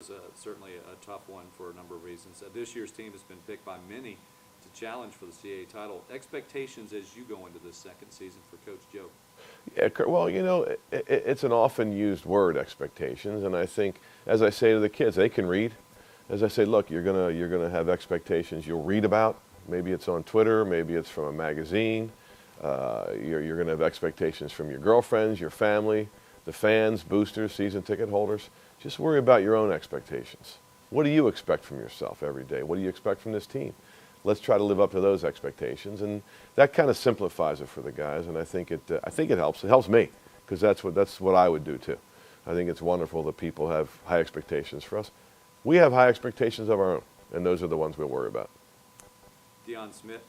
It's certainly a tough one for a number of reasons. This year's team has been picked by many to challenge for the CAA title. Expectations as you go into this second season for Coach Joe? Yeah, well, you know, it's an often used word, expectations, and I think, as I say to the kids, they can read. As I say, look, you're gonna have expectations you'll read about. Maybe it's on Twitter, maybe it's from a magazine. You're gonna have expectations from your girlfriends, your family, the fans, boosters, season ticket holders. Just worry about your own expectations. What do you expect from yourself every day? What do you expect from this team? Let's try to live up to those expectations, and that kind of simplifies it for the guys. And I think it helps. It helps me because that's what I would do too. I think it's wonderful that people have high expectations for us. We have high expectations of our own, and those are the ones we'll worry about. Naismith,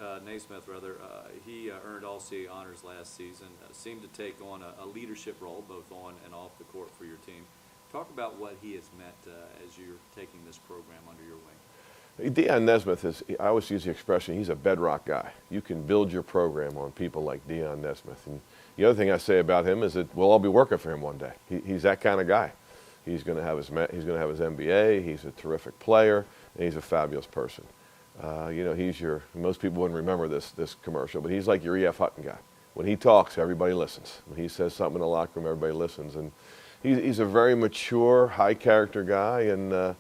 he earned All-CAA honors last season. Seemed to take on a leadership role both on and off the court for your team. Talk about what he has meant as you're taking this program under your wing. Dion Naismith is, I always use the expression, he's a bedrock guy. You can build your program on people like Dion Naismith. And the other thing I say about him is that we'll all be working for him one day. He's that kind of guy. He's going to have his MBA, he's a terrific player, and he's a fabulous person. You know, most people wouldn't remember this commercial, but he's like your E.F. Hutton guy. When he talks, everybody listens. When he says something in the locker room, everybody listens. And he's a very mature, high-character guy, and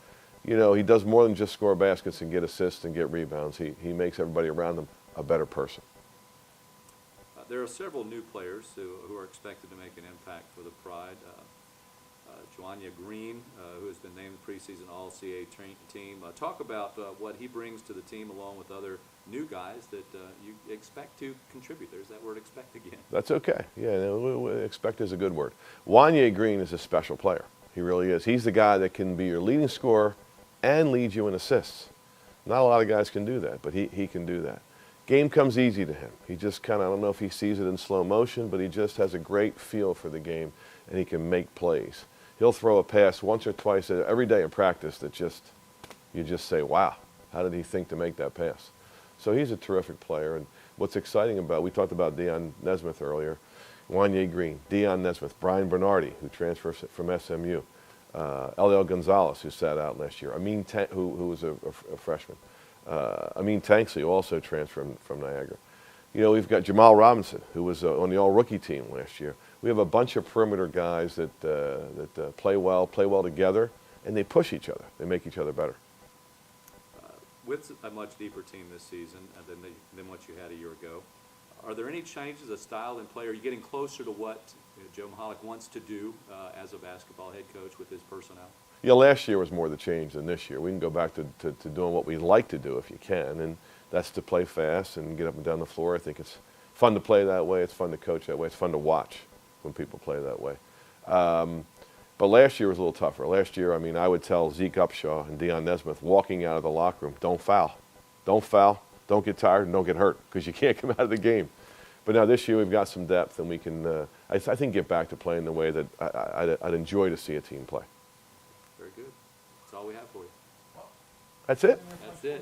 you know, he does more than just score baskets and get assists and get rebounds. He makes everybody around him a better person. There are several new players who are expected to make an impact for the Pride. Juanya Green, who has been named the preseason All-CAA team. Talk about what he brings to the team along with other new guys that you expect to contribute. There's that word expect again. That's okay. Yeah, no, expect is a good word. Juanya Green is a special player. He really is. He's the guy that can be your leading scorer and lead you in assists. Not a lot of guys can do that, but he can do that. Game comes easy to him. He just kind of, I don't know if he sees it in slow motion, but he just has a great feel for the game, and he can make plays. He'll throw a pass once or twice every day in practice that you just say, wow, how did he think to make that pass? So he's a terrific player, and what's exciting about, we talked about Dion Naismith earlier, Juanya Green, Dion Naismith, Brian Bernardi, who transfers from SMU, Eliel Gonzalez, who sat out last year, who was a freshman, Amin Tanksley, who also transferred from Niagara. You know, we've got Jamal Robinson, who was on the all-rookie team last year. We have a bunch of perimeter guys that play well together, and they push each other. They make each other better. With a much deeper team this season than what you had a year ago, are there any changes of style in play? Are you getting closer to what Joe Mihalich wants to do as a basketball head coach with his personnel? Yeah, last year was more the change than this year. We can go back to doing what we like to do if you can, and that's to play fast and get up and down the floor. I think it's fun to play that way. It's fun to coach that way. It's fun to watch when people play that way. But last year was a little tougher. Last year, I mean, I would tell Zeke Upshaw and Dion Naismith walking out of the locker room, don't foul. Don't foul. Don't get tired and don't get hurt because you can't come out of the game. But now this year we've got some depth and we can, I think, get back to playing the way that I'd enjoy to see a team play. Very good. That's all we have for you. That's it? That's it.